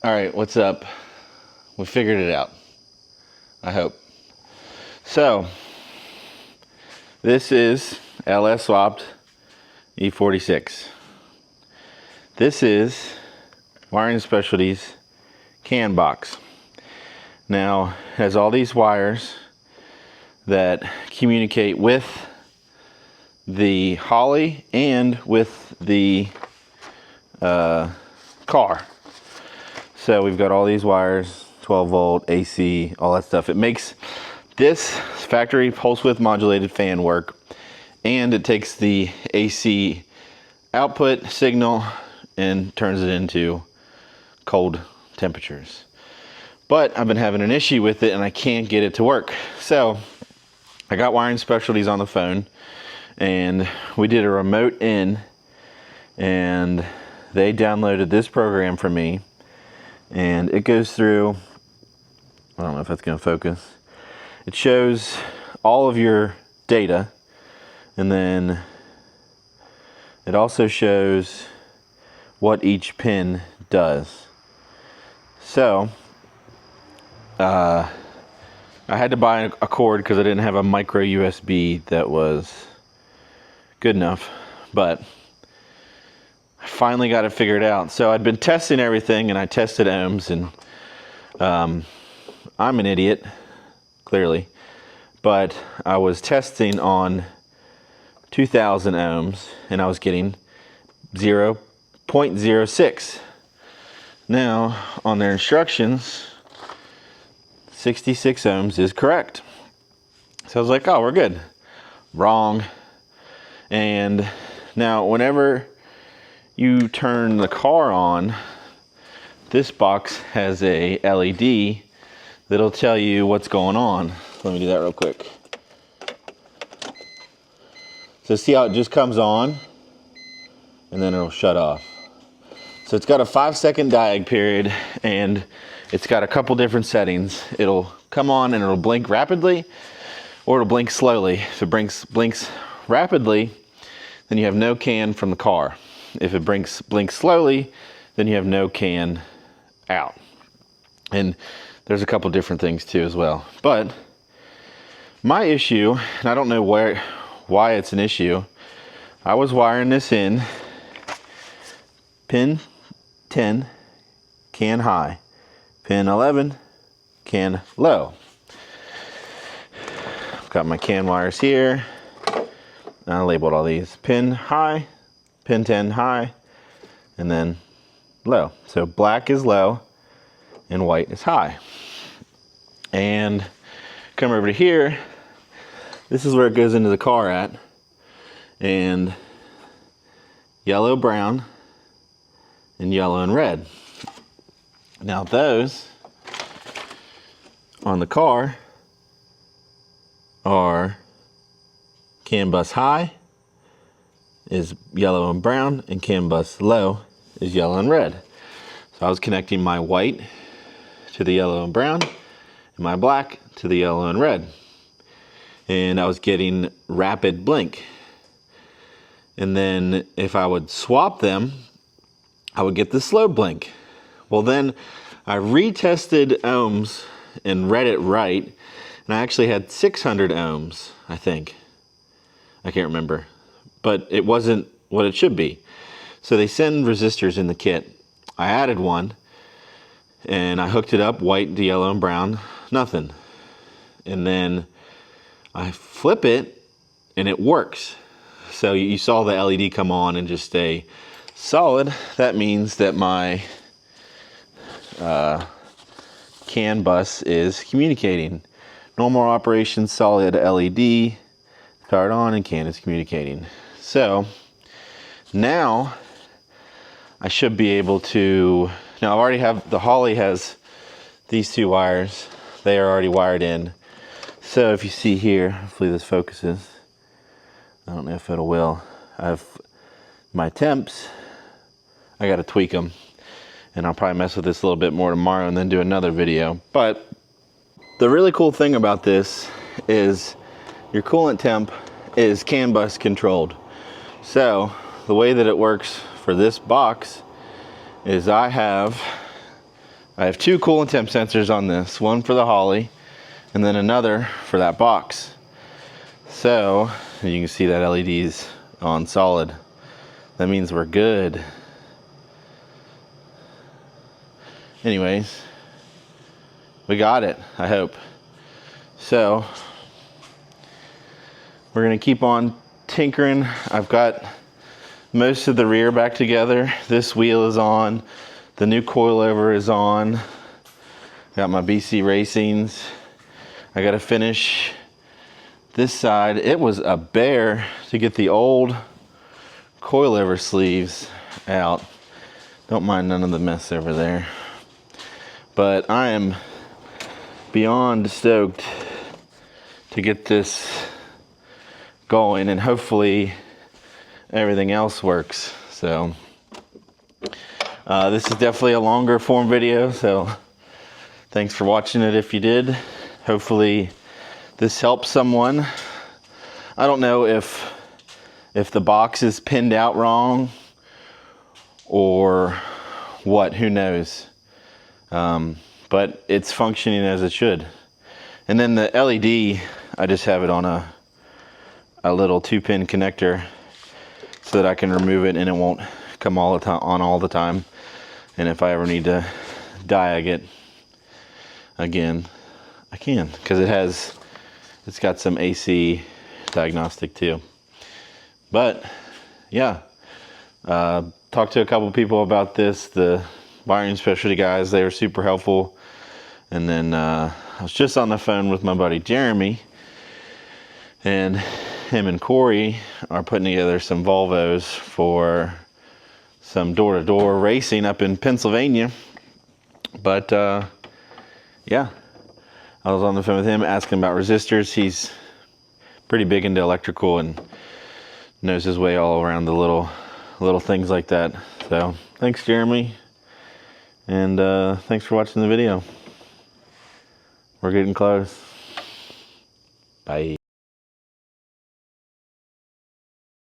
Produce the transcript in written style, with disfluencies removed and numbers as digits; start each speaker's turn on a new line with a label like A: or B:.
A: All right, what's up? We figured it out, I hope. So, this is LS swapped E46. This is Wiring Specialties can box. Now, it has all these wires that communicate with the Holley and with the car. So we've got all these wires, 12 volt, AC, all that stuff. It makes this factory pulse width modulated fan work, and it takes the AC output signal and turns it into cold temperatures. But I've been having an issue with it and I can't get it to work. So I got Wiring Specialties on the phone and we did a remote in, and they downloaded this program for me, and it goes through, I don't know if that's going to focus. It shows all of your data, and then it also shows what each pin does. So I had to buy a cord because I didn't have a micro USB that was good enough, but I finally got it figured out. So I'd been testing everything, and I tested ohms, and I'm an idiot, clearly, but I was testing on 2000 ohms and I was getting 0.06. Now on their instructions, 66 ohms is correct. So I was like, oh, we're good. Wrong. And now whenever you turn the car on, this box has a LED that'll tell you what's going on. Let me do that real quick. So see how it just comes on and then it'll shut off. So it's got a 5-second diag period, and it's got a couple different settings. It'll come on and it'll blink rapidly, or it'll blink slowly. If it blinks rapidly, then you have no can from the car. If it blinks slowly, then you have no can out. And there's a couple different things too as well. But my issue, and I don't know why it's an issue, I was wiring this in pin 10, can high, pin 11, can low. I've got my can wires here. I labeled all these. Pin high, pin 10 high, and then low. So black is low and white is high. And come over to here, this is where it goes into the car at. And yellow, brown, and yellow and red. Now those on the car are CAN bus high is yellow and brown, and CAN bus low is yellow and red. So I was connecting my white to the yellow and brown, and my black to the yellow and red. And I was getting rapid blink. And then if I would swap them, I would get the slow blink. Well, then I retested ohms and read it right, and I actually had 600 ohms, I think. I can't remember, but it wasn't what it should be. So they send resistors in the kit. I added one, and I hooked it up, white to yellow and brown, nothing. And then I flip it, and it works. So you saw the LED come on and just stay solid. That means that my CAN bus is communicating. Normal operation, solid LED, powered on, and CAN is communicating. So now I should be able to, now I already have, the Holley has these two wires. They are already wired in. So if you see here, hopefully this focuses. I don't know if it will. I have my temps. I got to tweak them, and I'll probably mess with this a little bit more tomorrow and then do another video. But the really cool thing about this is your coolant temp is CAN bus controlled. So the way that it works for this box is I have I have 2 coolant temp sensors on this, one for the Holley and then another for that box. So you can see that LED's on solid. That means we're good. Anyways, we got it, I hope. So we're gonna keep on tinkering. I've got most of the rear back together. This wheel is on. The new coilover is on. Got my BC Racings. I gotta finish this side. It was a bear to get the old coilover sleeves out. Don't mind none of the mess over there. But I am beyond stoked to get this going, and hopefully everything else works. So this is definitely a longer form video, so thanks for watching it if you did. Hopefully this helps someone. I don't know if the box is pinned out wrong or what, who knows. But it's functioning as it should. And then the LED, I just have it on a little 2-pin connector so that I can remove it and it won't come all the time. And if I ever need to diag it again, I can, because it's got some AC diagnostic too. But yeah, talked to a couple people about this, the wiring specialty guys. They were super helpful. And then I was just on the phone with my buddy Jeremy, and him and Corey are putting together some Volvos for some door-to-door racing up in Pennsylvania. But yeah, I was on the phone with him asking about resistors. He's pretty big into electrical and knows his way all around the little things like that. So thanks, Jeremy, and thanks for watching the video. We're getting close. Bye.